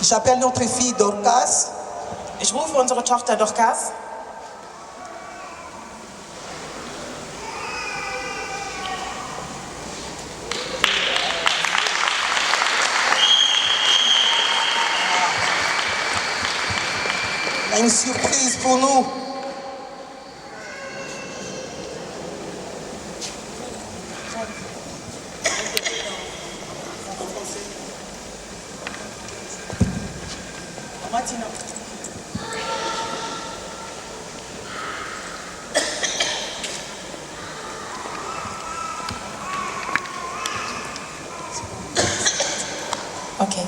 J'appelle notre fille Dorcas. Ich rufe unsere Tochter Dorcas. Elle a une surprise pour nous. Okay.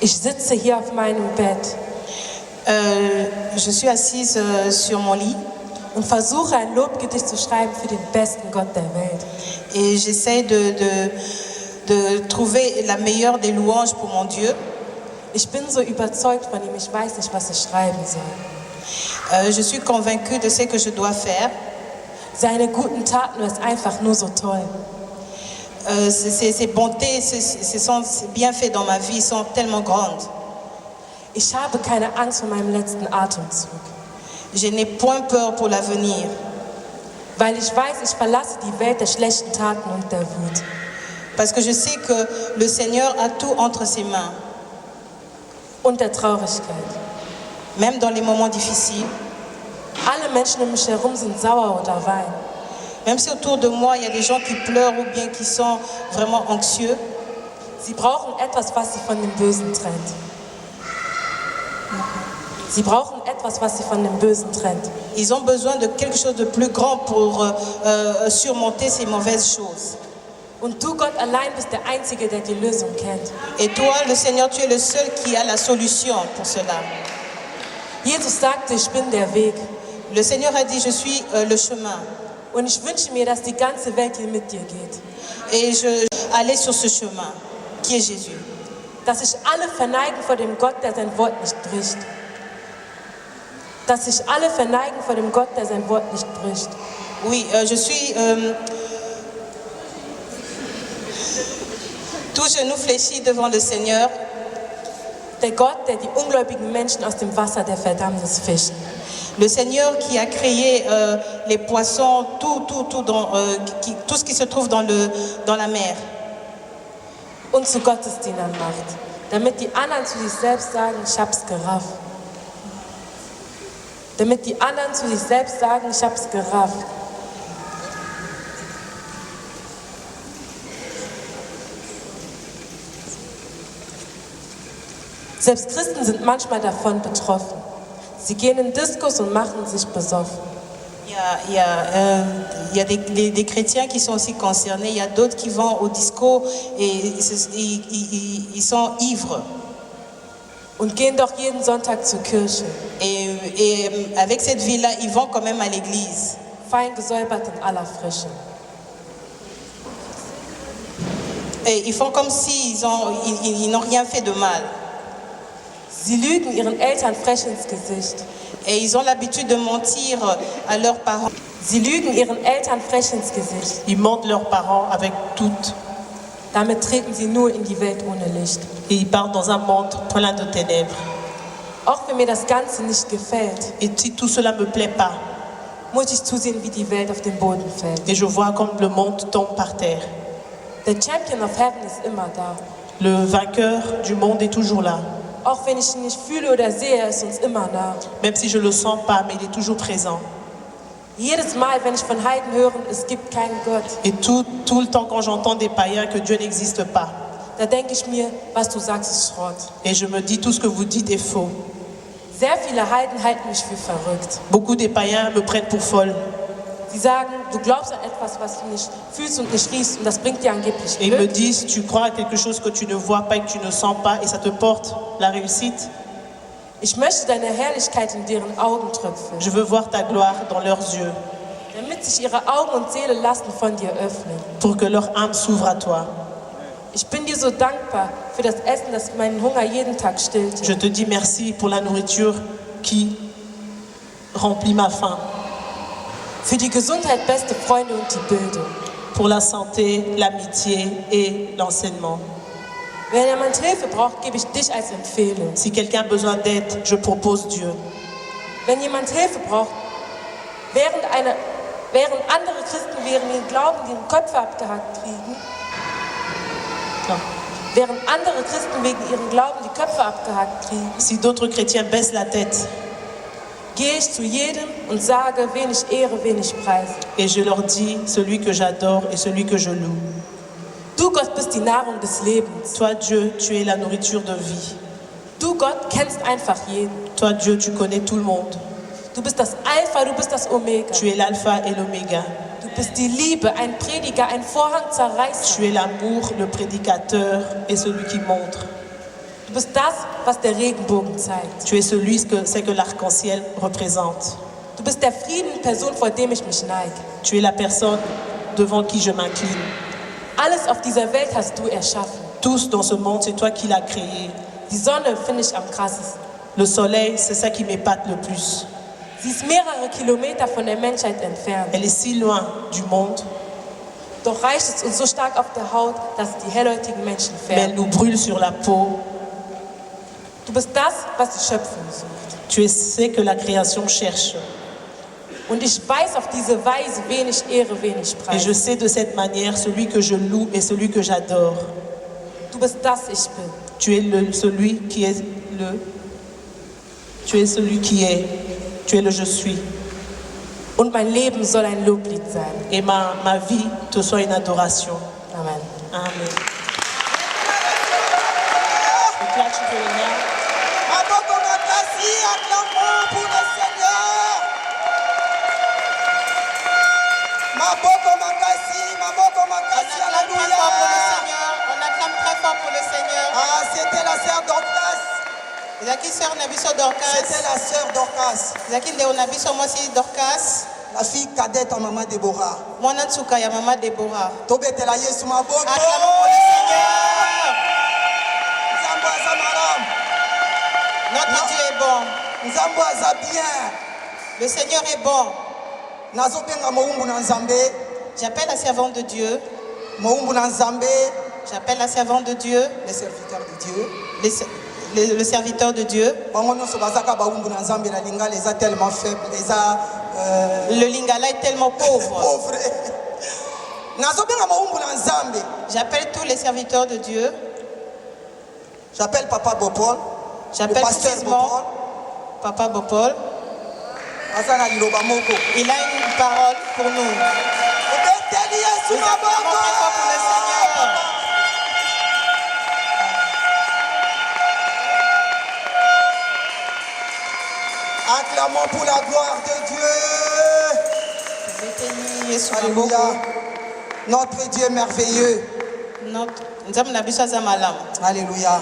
Ich sitze hier auf meinem Bett Je suis assise sur mon lit und versuche ein Lobgedicht zu schreiben für den besten Gott der Welt. et j'essaie de trouver la meilleure des louanges pour mon Dieu. Ich bin so überzeugt von ihm, ich weiß nicht, was ich schreiben soll. Je suis convaincue de ce que je dois faire. Seine guten Taten ist einfach nur so toll. Ces bontés, ces bienfaits dans ma vie sont tellement grandes. Ich habe keine Angst vor meinem letzten Atemzug, Je n'ai point peur pour l'avenir, weil ich weiß, ich verlasse die Welt der schlechten Taten und der Wut. parce que je sais que le Seigneur a tout entre ses mains, Und der Traurigkeit. même dans les moments difficiles. Alle Menschen um mich herum sind sauer oder weinen. Même si autour de moi, il y a des gens qui pleurent ou bien qui sont vraiment anxieux, Sie brauchen etwas, was sie von dem Bösen trennt. Sie brauchen etwas, was sie von dem Bösen trennt. ils ont besoin de quelque chose de plus grand pour surmonter ces mauvaises choses. Und du, Gott, allein bist der Einzige, der die Lösung kennt. Et toi, le Seigneur, tu es le seul qui a la solution pour cela. Jesus sagte, ich bin der Weg. Le Seigneur a dit, je suis le chemin. Und ich wünsche mir, dass die ganze Welt hier mit dir geht. Et je allais sur ce chemin, qui est Jésus. Dass sich alle verneigen vor dem Gott, der sein Wort nicht bricht. Dass sich alle verneigen vor dem Gott, der sein Wort nicht bricht. Oui, je suis tout genou fléchi devant le Seigneur. Der Gott, der die ungläubigen Menschen aus dem Wasser der Verdammnis fischt. Le Seigneur qui a créé les poissons, tout ce qui se trouve dans la mer. Und zu Gottesdienern macht. Damit die anderen zu sich selbst sagen, ich hab's gerafft. Damit die anderen zu sich selbst sagen, ich hab's gerafft. Selbst Christen sind manchmal davon betroffen. Sie gehen in Diskos und machen sich besoffen. Il y a des chrétiens qui sont aussi concernés. Il y a d'autres qui vont au disco et ils sont ivres. Und gehen doch jeden Sonntag zur Kirche. Et avec cette vie-là, ils vont quand même à l'église. Fein gesäubert in aller Frische. Et ils font comme s'ils n'ont rien fait de mal. Sie lügen ihren Eltern frech ins Gesicht. Et ils ont l'habitude de mentir à leurs parents. Sie lügen ihren Eltern frech ins Gesicht. Ils mentent leurs parents avec tout. Damit treten sie nur in die Welt ohne Licht. Et ils partent dans un monde plein de ténèbres. Auch wenn mir das Ganze nicht gefällt, Et si tout cela ne me plaît pas, muss ich zusehen, wie die Welt auf den Boden fällt. et je vois comme le monde tombe par terre. Der Champion of Heaven ist immer da. Le vainqueur du monde est toujours là. Auch wenn ich ihn nicht fühle oder sehe, er ist uns immer nah. Même si je ne le sens pas, mais il est toujours présent. Jedes Mal, wenn ich von Heiden höre, es gibt keinen Gott, Et tout le temps quand j'entends des païens que Dieu n'existe pas, da denke ich mir, was du sagst, ist Schrott. et je me dis tout ce que vous dites est faux. Sehr viele Heiden halten mich für verrückt. Beaucoup des païens me prennent pour folle. Sie sagen, du glaubst an etwas, was du nicht fühlst und nicht riechst, und das bringt dir angeblich Et ils me Glück. disent, tu crois à quelque chose que tu ne vois pas et que tu ne sens pas, et ça te porte la réussite. Ich möchte deine Herrlichkeit in deren Augen tröpfeln, Je veux voir ta gloire dans leurs yeux, damit sich ihre Augen und Seele lassen von dir öffnen. pour que leur âme s'ouvre à toi. Ich bin dir so dankbar für das Essen, das meinen Hunger jeden Tag stillt. Je te dis merci pour la nourriture qui remplit ma faim, Für die Gesundheit, beste Freunde und die Bildung. pour la santé, l'amitié et l'enseignement. Wenn jemand Hilfe braucht, gebe ich dich als Empfehlung. Si quelqu'un a besoin d'aide, je propose Dieu. Wenn jemand Hilfe braucht, während andere Christen während ihren Glauben die Köpfe abgehackt kriegen, Non. während andere Christen wegen ihrem Glauben die Köpfe abgehackt kriegen, Si d'autres chrétiens baissent la tête gehe ich zu jedem und sage, wen ich ehre, wen ich preise. et je leur dis celui que j'adore et celui que je loue. Du Gott bist die Nahrung des Lebens. Toi Dieu, tu es la nourriture de vie. Du Gott kennst einfach jeden. Toi Dieu, tu connais tout le monde. Du bist das Alpha, du bist das Omega. Tu es l'alpha et l'oméga. Du bist die Liebe, ein Prediger, ein Vorhangzerreißer. Tu es l'amour, le prédicateur et celui qui montre. Du bist das, was der Regenbogen zeigt. Tu es celui que l'arc-en-ciel représente. Du bist der Frieden, Person, vor dem ich mich neige. Tu es la personne devant qui je m'incline. Alles auf dieser Welt hast du erschaffen. Tous dans ce monde, c'est toi qui l'as créé. Die Sonne finde ich am krassesten. Le soleil, c'est ça qui m'épate le plus. Sie ist mehrere Kilometer von der Menschheit entfernt. Elle est si loin du monde, Doch reicht es uns so stark auf der Haut, dass es die hellhäutigen Menschen mais elle färbt. nous brûle sur la peau. Du bist das, was die Schöpfung sucht. Tu es ce que la création cherche. Und ich weiß auf diese Weise, wen ich ehre, wen ich Et je preise. sais de cette manière celui que je loue et celui que j'adore. Du bist das, ich bin. Tu es celui qui est le... Tu es celui qui est. Tu es le je suis. Und mein Leben soll ein Loblied sein. Et ma vie te soit une adoration. Amen. Amen. Et toi, tu peux venir. Maboko makasi, acclamons pour le Seigneur. Maboko makasi, alléluia. On acclame très fort pour le Seigneur. Ah, c'était la sœur Dorcas. Ezaki sœur na biso Dorcas. C'était la sœur Dorcas, Ezaki ndeko na biso mwasi Dorcas. la fille cadette à maman Déborah. Mwana nsuka ya mama Deborah. Tobetela Yesu maboko. Acclamons pour le Seigneur. Nzambo aza malamu. Notre Dieu est bon. Nzambo aza bien. Le Seigneur est bon. Nazobenga moumbu na Nzambe. J'appelle la servante de Dieu. Moumbu na Nzambe. J'appelle la servante de Dieu. Les serviteurs de Dieu. Le serviteur de Dieu. Bango nyonso bazaka baumbu na Nzambe na lingala eza tellement faible, eza Le lingala est tellement pauvre. pauvre. Nazobenga moumbu na Nzambe. J'appelle tous les serviteurs de Dieu. J'appelle Papa Bopol. Le J'appelle pasteur précisément Bopol. Papa Bopol. Aza na liloba moko. Il a une parole pour nous. Obeteli Yesu Nous acclamons maboko. très fort pour le Seigneur. Acclamons pour la gloire de Dieu. Béni Yesu Alléluia. maboko. Notre Dieu est merveilleux. Nzambe na biso aza malamu. Alléluia.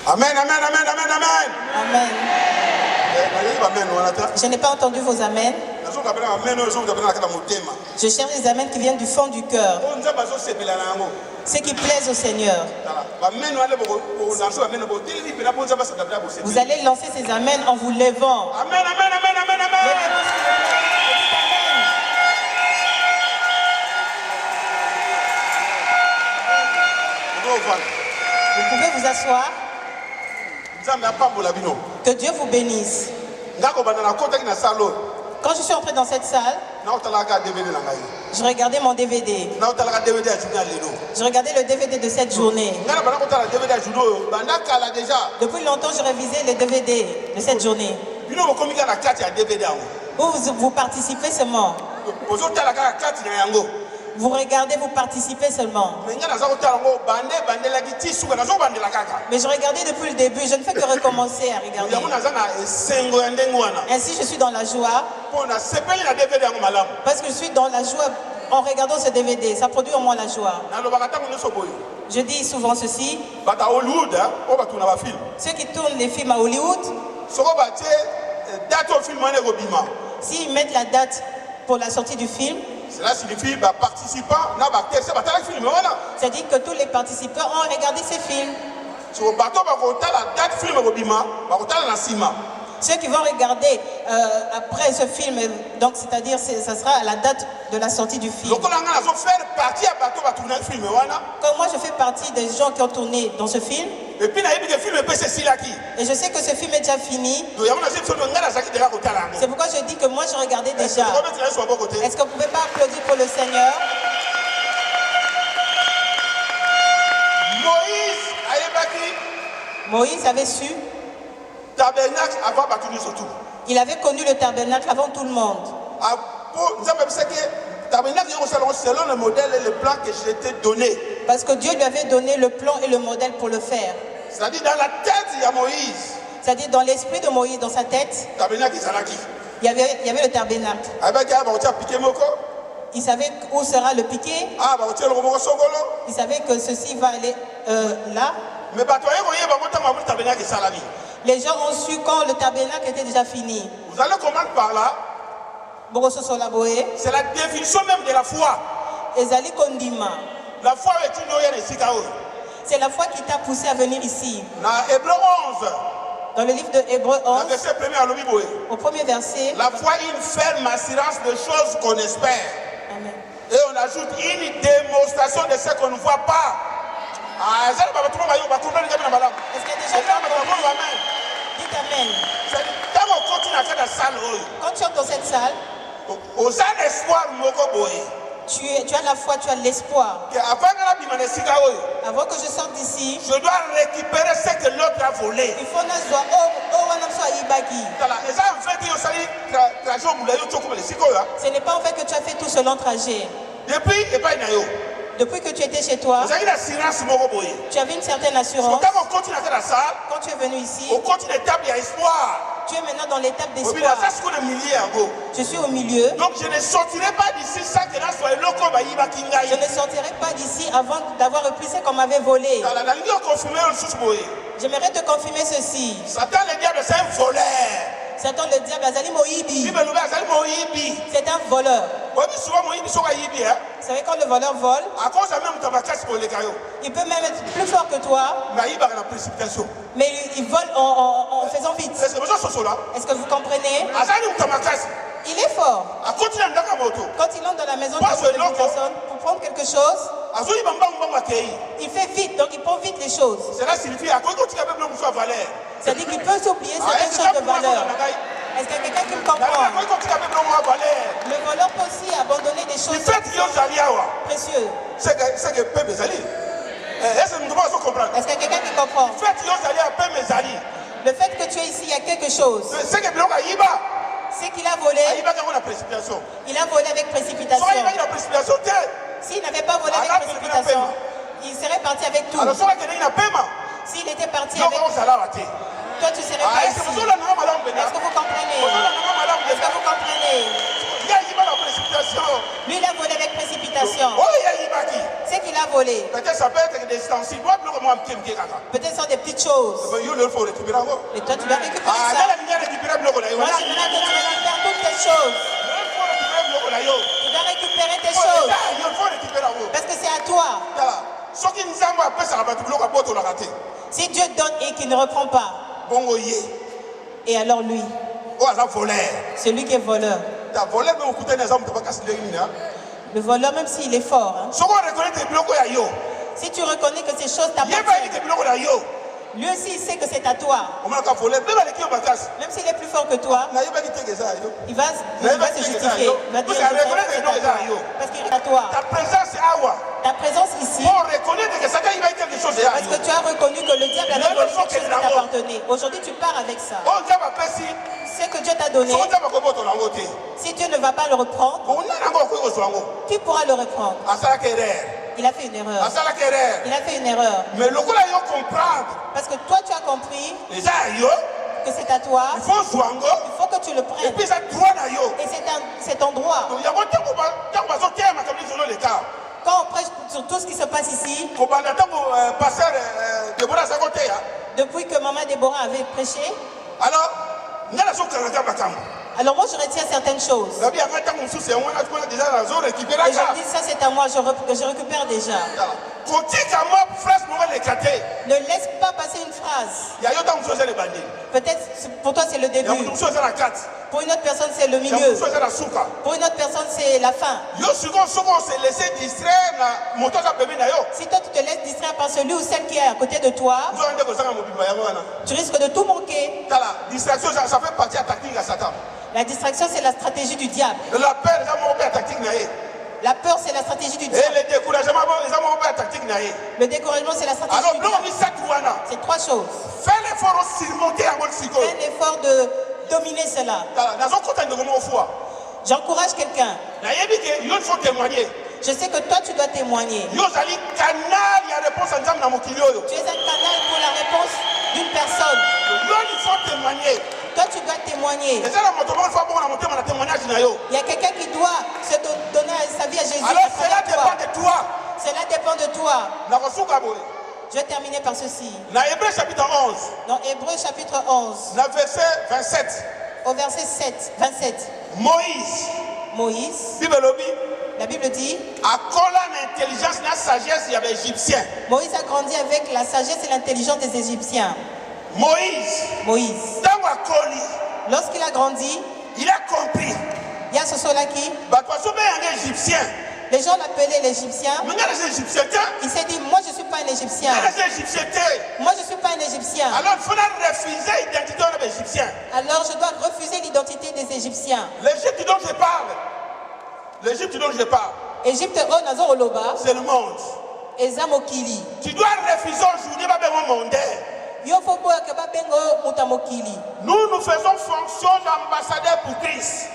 Amen, amen, amen, amen, amen. Amen. Amen, wana ta. Je n'ai pas entendu vos amens. Nazoka bela amen oyo zoka bela kata motema. Je cherche les amens qui viennent du fond du cœur. O nzamba zo sepela na yango. Ce qui plaise au Seigneur. Tala. Ba men wale boko o lancer ba men bo teli bela bo nzamba sa bela bo sepela. Vous allez lancer ces amens en vous levant. Amen, amen, amen, amen, amen. Levez-vous s'il vous plaît et dites amen. Ngo vana. Vous pouvez vous asseoir. Nzamba apambola bino. Que Dieu vous bénisse. Ngako bana na kota ki na salon. Quand je suis entré dans cette salle, Na otala ka DVD na ngai. je regardais mon DVD. Na otala ka DVD ya journal lelo. Je regardais le DVD de cette journée. Ngana bana kota la DVD ya judo. Bana kala déjà. Depuis longtemps, je révisais les DVD de cette journée. Bino bo komika na kati ya DVD yango. Vous participez seulement. Ozo tala ka kati na yango. Vous regardez, vous participez seulement. Mais ngana za kota yango bande bandela ki tisuka na zo bandela kaka. Mais je regardais depuis le début. Je ne fais que recommencer à regarder. Yango naza na esengo ya ndengo wana. Ainsi, je suis dans la joie. Pona sepeli na DVD yango malamu. Parce que je suis dans la joie en regardant ce DVD. Ça produit en moi la joie. Nalobaka tango nyonso boyo. Je dis souvent ceci. Bata Hollywood o batu na ba film. Ceux qui tournent les films à Hollywood, Soko batie date au film wana ekobima. s'ils mettent la date pour la sortie du film, Cela signifie ba participant na ba acteur se batala film wana. c'est-à-dire que tous les participants ont regardé ces films. So bato ba kotala date film ekobima, ba kotala na sima. Ceux qui vont regarder après ce film, donc c'est-à-dire ça sera à la date de la sortie du film. lokola nga nazo faire partie ya bato batourna film wana Comme moi je fais partie des gens qui ont tourné dans ce film, et puis nayebi ke film epesi esilaki et je sais que ce film est déjà fini, to yango nazo biso nga nazalaki deja kotala yango c'est pourquoi je dis que moi je regardais déjà. tokobetela yesu maboko te Est-ce que vous ne pouvez pas applaudir pour le Seigneur? Moïse ayebaki Moïse avait su, tabernacle avant bato nyonso tu il avait connu le tabernacle avant tout le monde. po nzambe abisaki tabernacle yango osalango selon le modèle et le plan que je t'ai donné. Parce que Dieu lui avait donné le plan et le modèle pour le faire. C'est-à-dire dans la tête il y a Moïse C'est-à-dire dans l'esprit de Moïse, dans sa tête, tabernacle ezalaki il y avait le tabernacle. ayebaki aya bakotia pike moko Il savait où sera le piquet. bakotia eloko moko songolo Il savait que ceci va aller là. mais bato aye koyeba ngo ntango amoni tabernacle esalami. Les gens ont su quand le tabernacle était déjà fini. Vous allez comprendre par là, Boroso Solaboé, c'est la définition même de la foi. Ezali Kondima. La foi est une oyer et sikao. C'est la foi qui t'a poussé à venir ici. Dans Hébreu 11, Dans le livre de Hébreux le 11, verset premier à l'Obiboé. au premier verset, La foi est une ferme assurance de choses qu'on espère. Amen. Et on ajoute une démonstration de ce qu'on ne voit pas. Ah, ça, tout le monde va y aller. Est-ce qu'il y a des gens qui ont compris? Dites Amen. Quand on continue à faire la salle, Quand tu entres dans cette salle, aux espoir, tu as la foi, tu as l'espoir. Avant que je sorte d'ici, je dois récupérer ce que l'autre a volé. il faut nous voir Ce n'est pas en fait que tu as fait tout ce long trajet. Depuis que tu étais chez toi, tu avais une certaine assurance. Quand tu es venu ici, tu es maintenant dans l'étape d'espoir. Je suis au milieu. Donc je ne sortirai pas d'ici sans que là soit loco bayiba Je kingai. ne sortirai pas d'ici avant d'avoir repris ce qu'on m'avait volé. J'aimerais te confirmer ceci. Satan le diable c'est un voleur. Satan le diable, Azali Moïbi, Bible nous azali moyibi. c'est un voleur. Obi souvent moyibi soka yibi hein. Vous savez quand le voleur vole, À cause même tabakasi pour les cailloux. il peut même être plus fort que toi, Na yiba na précipitation. mais il vole en faisant vite. C'est ce que là. Est-ce que vous comprenez? Azali tabakasi. Il est fort. A continue ndaka moto. Quand il entre dans la maison Pas d'une loco. personne pour prendre quelque chose, Azuli bamba kei. il fait vite, donc il prend vite les choses. Cela signifie à quoi tu as même soit valeur. C'est-à-dire qu'il peut s'oublier certaines choses de valeur. Est-ce qu'il y a quelqu'un qui me comprend? Le voleur peut aussi abandonner des choses précieuses. C'est que peu mes alliés. Est-ce que nous devons comprendre? Est-ce qu'il y a quelqu'un qui comprend? Le fait qu'il y a peu mes alliés. Le fait que tu es ici, il y a quelque chose. C'est que bloc à Yiba. C'est qu'il a volé, La précipitation. il a volé avec précipitation. Soit il a la précipitation. S'il n'avait pas volé avec précipitation, il serait parti avec tout. Alors soit il y a paiement. S'il était parti Donc avec... on s'en l'a raté. Toi, tu ne serais pas Est-ce ici. que vous avez Est-ce que vous comprenez? Est-ce que vous comprenez? Il y a Yiba la précipitation. Lui, il a volé avec précipitation. Oh, il y a Yiba qui. C'est qu'il a volé. Peut-être ça peut être des ustensiles. Moi, bloc moi un petit kaka. Peut-être ce sont des petites choses. Mais il faut récupérer encore. Et toi, tu vas récupérer Ah, ça. là, la lumière récupérer bloc là. Moi, je voudrais que tu récupères toutes tes choses. Il faut récupérer bloc là. Tu dois récupérer tes choses. Il faut récupérer encore. Parce que c'est à toi. Ce qui nous a appelé ça va bloc à porte la raté. Si Dieu donne et qu'il ne reprend pas, Bon oyé. et alors lui, Oh, ça voleur. celui qui est voleur, Ta voleur mais écouter les hommes tu pas casser les lignes. le voleur, même s'il est fort, hein, Ce qu'on reconnaît tes blocs à yo. si tu reconnais que ces choses Il y a pas t'appartiennent, des blocs là yo. lui aussi il sait que c'est à toi. On m'a qu'à voler. Même les qui ont pas casse. Même s'il est plus fort que toi, Na yo pas qui te ça yo. il va se justifier. Il va dire que c'est à toi. Parce qu'il est à toi. Ta présence est awa. Ta présence ici, On reconnaît que ça il va quelque chose parce que tu as reconnu que le diable avait volé quelque chose qui Là-bas. t'appartenait. Aujourd'hui, tu pars avec ça. On t'a pas fait si. Ce que Dieu t'a donné, On t'a pas comment ton langue. si Dieu ne va pas le reprendre, On a encore quoi au soir. qui pourra le reprendre? À ça la querelle. Il a fait une erreur. À ça la querelle. Il a fait une erreur. Mais le coup là yo comprendre. Parce que toi, tu as compris Les gens yo. que c'est à toi. Il faut soingo. Il faut que tu le Et prennes. puis ça droit na yo. Et c'est ton droit. Donc il y a beaucoup de temps sortir ma comme sur le cas. Quand on prêche sur tout ce qui se passe ici, Ko banda tango pasteur de bona sa côté ya. depuis que Maman Déborah avait prêché, Alors, ngala so kanga bakam. alors moi je retiens certaines choses. La vie a tango sous c'est on a déjà la zone récupérer Et je ça. me dis, ça c'est à moi, je récupère déjà. Ne laisse pas passer une phrase. Peut-être pour toi c'est le début. Pour une autre personne c'est le milieu. Pour une autre personne c'est la fin. Si toi tu te laisses distraire par celui ou celle qui est à côté de toi, tu risques de tout manquer. La distraction, ça fait partie de la tactique de Satan. La distraction c'est la stratégie du diable. La peur, c'est la tactique. La peur c'est la stratégie du diable. Et le découragement, c'est la tactique. Le découragement c'est la stratégie du diable. C'est trois choses. Fais l'effort de surmonter un bon psycho. Fais l'effort de dominer cela. J'encourage quelqu'un. Je sais que toi tu dois témoigner. Tu es un canal pour la réponse d'une personne. Toi tu dois témoigner. Il y a quelqu'un qui doit se donner sa vie à Jésus. Alors cela dépend de toi. Cela dépend de toi. Je vais terminer par ceci. Dans Hébreu chapitre 11. Dans Hébreu chapitre 11. Verset 27. Au verset 27. Moïse. La Bible dit. Moïse a grandi avec la sagesse et l'intelligence des Égyptiens. Moïse. Lorsqu'il a grandi, il a compris. Il y a ce soir-là qui. Les gens l'appelaient l'Égyptien. Il s'est dit, moi je ne suis pas un Égyptien. Moi je ne suis pas un Égyptien. Alors il faudra refuser l'identité des Égyptiens. Alors je dois refuser l'identité des Égyptiens. L'Égypte dont je parle. Égypte Oloba. C'est le monde. Ezamokili. Tu dois refuser aujourd'hui le monde. Nous faisons fonction d'ambassadeur pour Christ.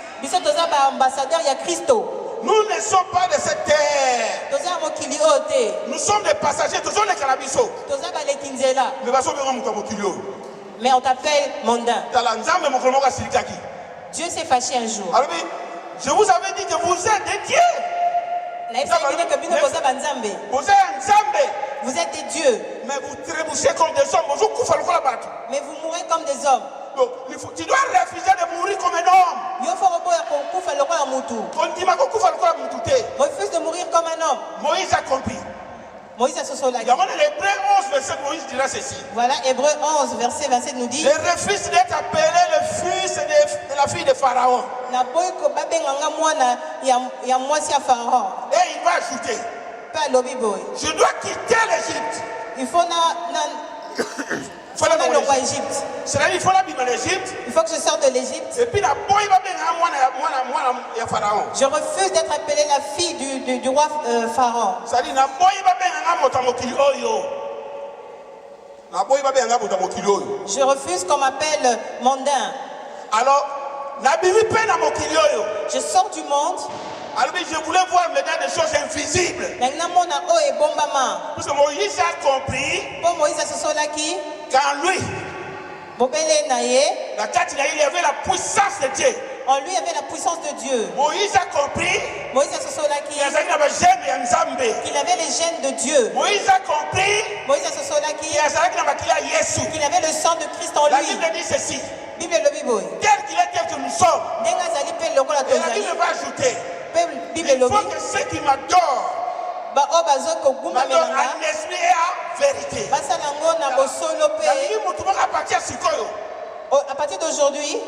Nous ne sommes pas de cette terre. Nous sommes des passagers, nous sommes des canabisos. Mais on t'appelle mondain. Dieu s'est fâché un jour. Alors, je vous avais dit que vous êtes des dieux. Vous êtes des dieux. Mais vous trébuchez comme des hommes. Mais vous mourrez comme des hommes. Donc, tu dois refuser de mourir comme un homme. Refuse de mourir comme un homme. Moïse a compris. Moïse a ce soir-là. Dans Hébreu 11, verset, Moïse dira ceci. Voilà, Hébreu 11, verset 27 nous dit. Je refuse d'être appelé le fils de la fille de Pharaon. Et il va ajouter. Je dois quitter l'Égypte. Il faut C'est-à-dire il faut la Bible en Égypte. Il faut que je sorte de l'Égypte. Et puis la boy va bien à Pharaon. Je refuse d'être appelée la fille du roi Pharaon. C'est-à-dire la boy va bien je refuse qu'on m'appelle mondain. Alors, je sors du monde. Alors je voulais voir maintenant des choses invisibles. Parce que Moïse a compris. Qu'en lui, la carte il y avait la puissance de Dieu. En lui, il y avait la puissance de Dieu. Moïse a compris. Qu'il avait les gènes de Dieu. Moïse a compris. Qu'il avait le sang de Christ en lui. La Bible dit ceci. Tel qu'il est, tel que nous sommes. Et la Bible va ajouter. Il faut que ceux qui m'adorent m'adorent en esprit et en vérité. À partir d'aujourd'hui,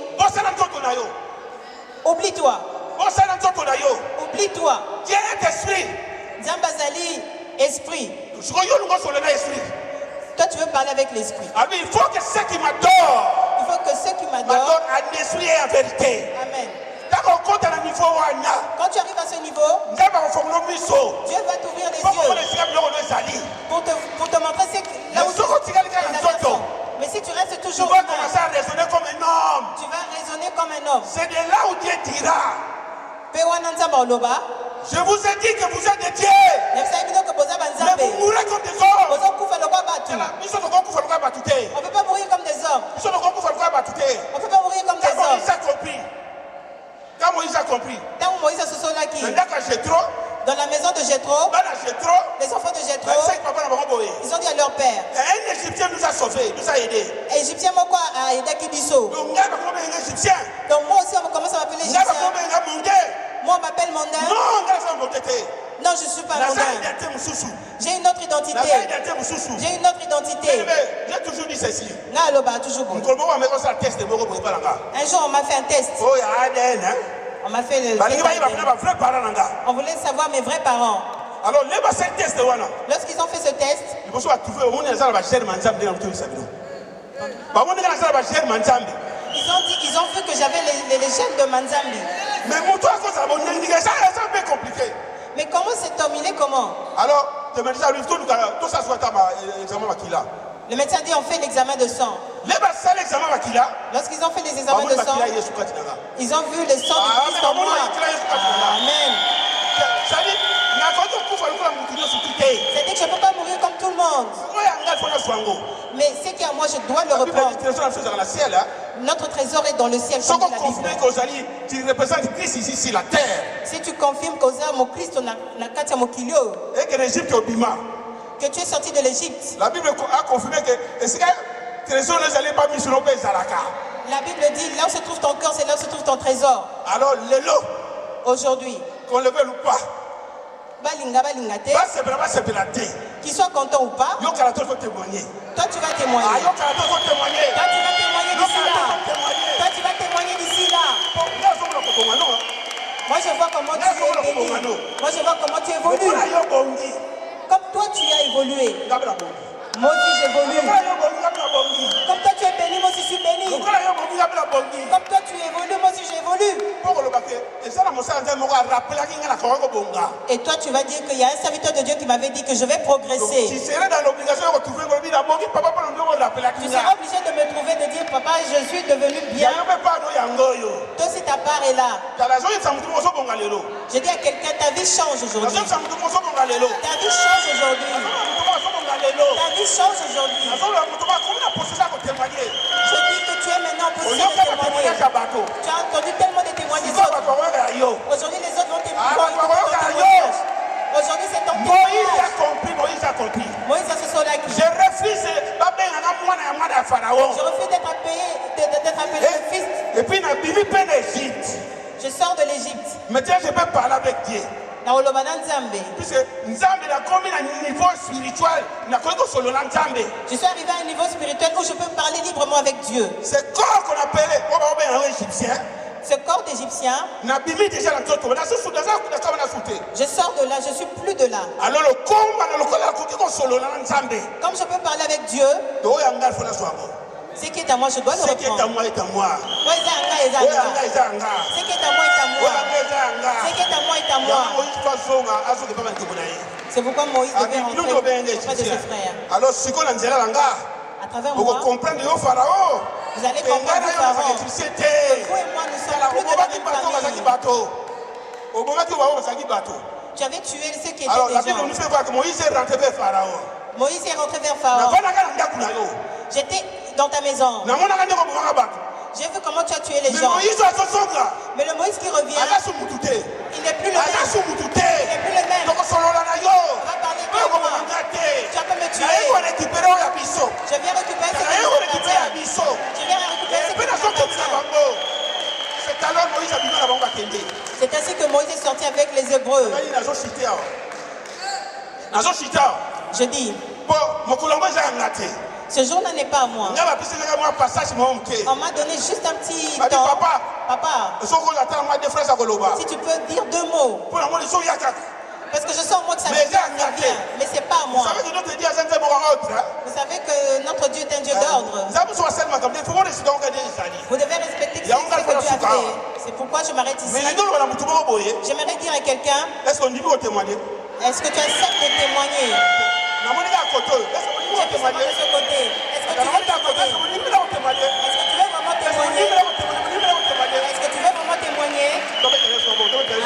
oublie-toi. Oublie-toi. Dieu est esprit. Zambazali, esprit. Toi, tu veux parler avec l'esprit. Il faut que ceux qui m'adorent m'adorent en esprit et en vérité. Amen. Quand tu arrives à ce niveau, Dieu va t'ouvrir les yeux pour te montrer là où tu es. Mais si tu restes toujours tu vas commencer à raisonner comme un homme. Tu vas raisonner comme un homme. C'est de là où Dieu dira. Je vous ai dit que vous êtes des dieux. Mais vous mourrez comme des hommes. On ne peut pas mourir comme des hommes. On ne peut pas mourir comme des hommes. Quand Moïse a compris. Dans la maison de Jéthro, les enfants de Jéthro, ils ont dit à leur père. Un Égyptien nous a sauvés, nous a aidés. Égyptien a aidé Kibiso. Donc moi aussi on commence à m'appeler Égyptien. Moi on m'appelle mondain. Non, Non, je ne suis pas mondain. J'ai une autre identité. J'ai une autre identité. J'ai toujours dit ceci. Un jour, on m'a fait un test. On m'a fait le test. On voulait savoir mes vrais parents. Alors, lorsqu'ils ont fait ce test, ils ont vu que j'avais les gènes de Manzambi. Mais c'est un peu compliqué. Mais comment cet homme, il est comment? Alors, le médecin dit on fait l'examen de sang. Lorsqu'ils ont fait les examens de sang, ils ont vu le sang de Christ en moi. Amen. C'est-à-dire que je ne peux pas mourir comme tout le monde. Mais c'est qu'à moi, je dois le reprendre. Notre trésor est dans le ciel. Tu représentes Christ ici sur la terre. Si tu confirmes que tu es sorti de l'Égypte. La Bible a confirmé que la Bible dit là où se trouve ton cœur, c'est là où se trouve ton trésor. Alors, aujourd'hui, qu'on le veuille ou pas, qu'il soit content ou pas, toi tu vas témoigner. Toi tu vas témoigner d'ici là. Toi tu vas témoigner d'ici là. Moi je vois comment tu es béni. Moi je vois comment tu évolues. Comme toi tu as évolué. Moi aussi j'évolue. Comme toi tu es béni, moi aussi je suis béni. Comme toi tu évolues, moi aussi j'évolue. Et toi tu vas dire qu'il y a un serviteur de Dieu qui m'avait dit que je vais progresser. Tu seras dans l'obligation de retrouver mon vie. Tu seras obligé de me trouver, de dire papa je suis devenu bien. Toi si ta part est là. Je dis à quelqu'un ta vie change aujourd'hui. Ta vie change aujourd'hui. Ta vie change aujourd'hui. Je dis que tu es maintenant en position de témoigner. Tu as entendu tellement de témoignages. Aujourd'hui les autres vont témoigner. Aujourd'hui c'est ton témoignage. Moïse a compris. Moïse a ce soir-là qui. Je refuse d'être appelé le fils. Et puis je sors de l'Égypte. Maintenant je peux parler avec Dieu. Puisque je suis arrivé à un niveau spirituel où je peux parler librement avec Dieu. Ce corps qu'on appelait égyptien. Ce corps d'Égyptien. Je sors de là, je suis plus de là. Comme je peux parler avec Dieu. Ce qui est à moi, je dois le reprendre. Ce qui est à moi est à moi. Ce qui est à moi est à moi. Ce qui est à moi est à moi. C'est pourquoi Moïse devait rentrer auprès de ses frères. Alors, si on à travers moi, vous allez comprendre vous allez comprendre le Pharaon. Vous et moi, nous sommes plus de la même famille. Tu avais tué ceux qui étaient alors, des la Bible gens. nous fait voir que Moïse est rentré vers Pharaon. Moïse est rentré vers Pharaon. J'étais dans ta maison. J'ai vu comment tu as tué les gens. Mais le Moïse qui revient, il n'est plus le même. Il n'est plus le même. Va parler comme moi. Tu peux me tuer. Je viens récupérer ce qui appartient. Je viens récupérer ce qui appartient. C'est ainsi que Moïse est sorti avec les Hébreux. Je dis, ce jour-là n'est pas à moi. On m'a donné juste un petit temps. Papa, si tu peux dire 2 mots. Parce que je sens moi que ça me vient bien. Mais ce n'est pas à moi. Vous savez que notre Dieu est un Dieu d'ordre. Vous devez respecter ce que Dieu a fait. C'est pourquoi je m'arrête ici. J'aimerais dire à quelqu'un, est-ce que tu acceptes de témoigner? J'ai témoigné de ce côté. Est-ce que tu veux témoigner? Est-ce que tu veux vraiment témoigner? Est-ce que tu veux vraiment témoigner?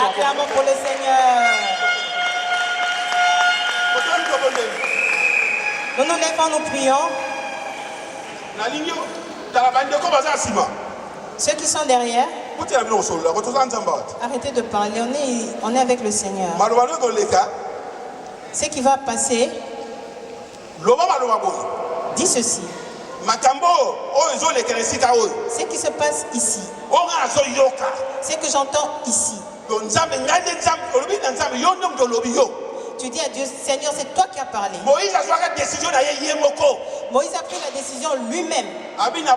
Acclamons pour le Seigneur. Nous nous lèvons, nous prions. Ceux qui sont derrière, arrêtez de parler, on est avec le Seigneur. Ce qui va passer, dis ceci. Ce qui se passe ici, ce que j'entends ici, Tu dis à Dieu, Seigneur, c'est toi qui as parlé. Moïse a pris la décision lui-même. Il a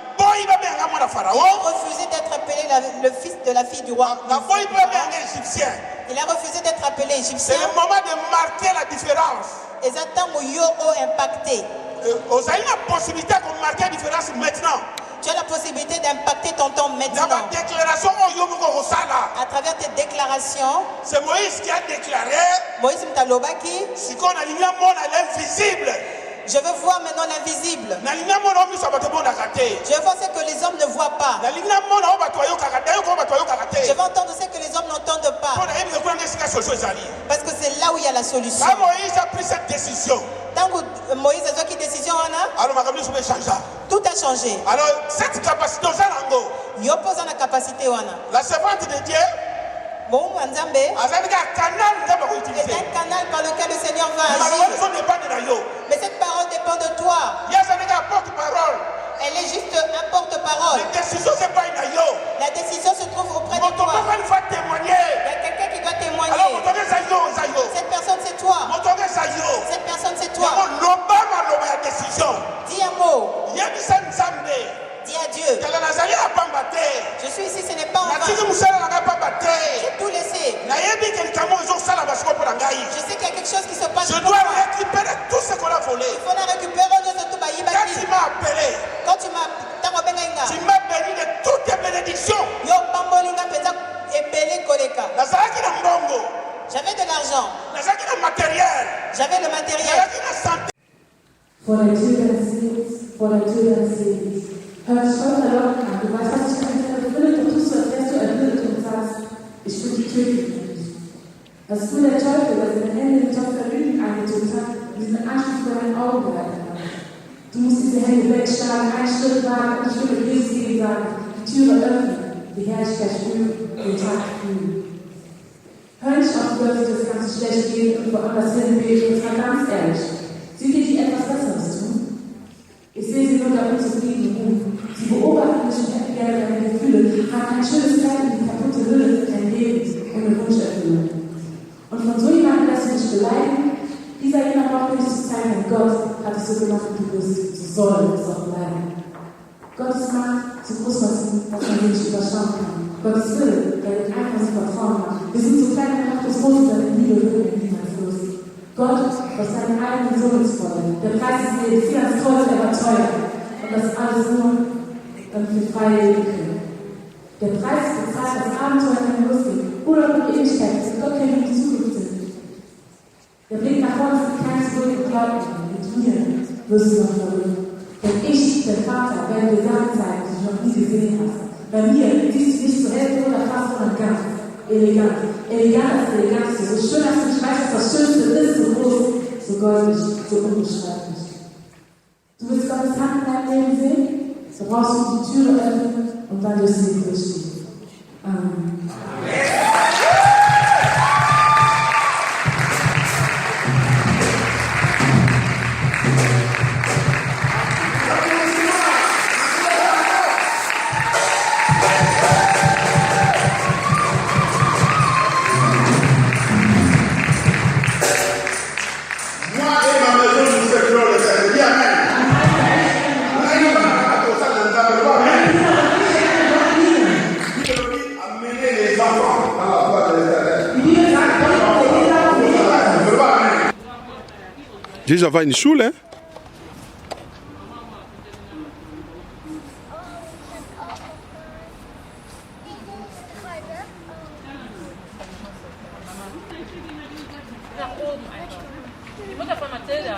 refusé d'être appelé le fils de la fille du roi. Il a refusé d'être appelé égyptien. C'est le moment de marquer la différence. Et ça ont impacté. Tu as la possibilité de marquer la différence maintenant. Tu as la possibilité d'impacter ton temps maintenant. À travers tes déclarations. C'est Moïse qui a déclaré. Moïse Mtalobaki. Si on a l'invisible. Je veux voir maintenant l'invisible. Je veux voir ce que les hommes ne voient pas. Je veux entendre ce que les hommes n'entendent pas. Parce que c'est là où il y a la solution. Quand Moïse a pris cette décision, Moïse a pris décision, tout a changé. Alors cette capacité, la servante de Dieu, est un canal par lequel le Seigneur va agir. Mais cette parole dépend de toi. Elle est juste un porte-parole. La décision se trouve auprès de toi. Il y a quelqu'un qui doit témoigner. Cette personne c'est toi. Cette personne c'est toi. Dis un mot. Dis à Dieu. Je suis ici, ce n'est pas en vain. J'ai tout laissé. Je sais qu'il y a quelque chose qui se passe. Je dois récupérer tout ce qu'on a volé. Il faut la récupérer. Quand tu m'as appelé, quand tu m'as béni de toutes tes bénédictions. J'avais de l'argent. J'avais le matériel. For der Tür deines Lebens, vor der Tür deines Lebens. Hör dich heute erlauben an. Du weißt, was ich eigentlich erfüllt und tust du, als wärst du erfüllt und sagst, ich bin die Tür für dich. Was du der Teufel, der seine Hände im Topf der Lügen eingetun hat, und diesen Anschluss vor deinen Augen gehalten hat. Du musst diese Hände wegschlagen, einen Schritt wagen und ich würde Jesus gegen sagen, die Türe öffnen, die Herrlichkeit spüren, den Tag fühlen. Hör nicht auf, Leute, das ganz schlecht geht und woanders hin beten, und zwar ganz ehrlich. Sie will dir etwas Besseres tun? Ich sehe sie nur damit zufrieden ruhen. Sie beobachten mich und hätten gerne deine Gefühle, haben ein schönes Kleid in die kaputte Hülle für dein Leben ohne Wunscherfüllung. Und von so jemandem lässt du dich beleidigen. Dieser jemand braucht nicht zu zeigen, Gott hat es so gemacht, wie du bist. So soll es auch bleiben. Gottes Macht so groß, was man nicht überschauen kann. Gottes Wille, der den einfach so vertrauen macht. Wir sind so klein, der macht das Große, seine Liebe wird in niemals los. Gott, aus seinem eigenen Sohn ist voll. Der Preis ist mir viel als Teufel, er war teuer. Und das alles nur, damit wir frei leben können. Der Preis bezahlt das Abenteuer keine Lust gibt. Urlaub und Ewigkeit, dass Gott keine die Zukunft sind. Der Blick nach vorne ist kein Zurück und Glauben. Mit mir wirst du noch verlösen. Denn ich, der Vater, werde dir Sachen zeigen, die du noch nie gesehen hast. Bei mir siehst du nicht zur Hälfte oder fast, sondern ganz. Elegant. Elegant als Elegantste. So schön, dass du nicht weißt, was das Schönste ist. So groß, so goldig, so unbeschreiblich. Du willst Gottes Hand in deinem Leben sehen? So brauchst du die Türe öffnen und dann wirst du sie durchstehen. Amen. Jesus war in die Schule. Die Mutter von Mathilda.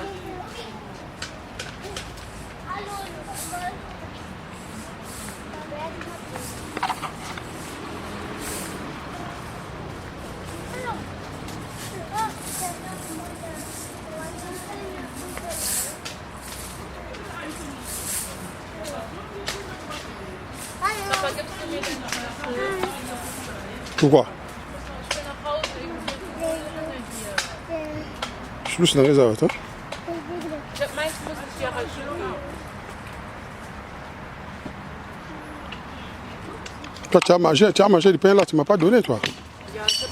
Pourquoi? Schluss nach Reserve, Toi, tu as mangé du pain là, tu ne m'as pas donné, toi. Yeah,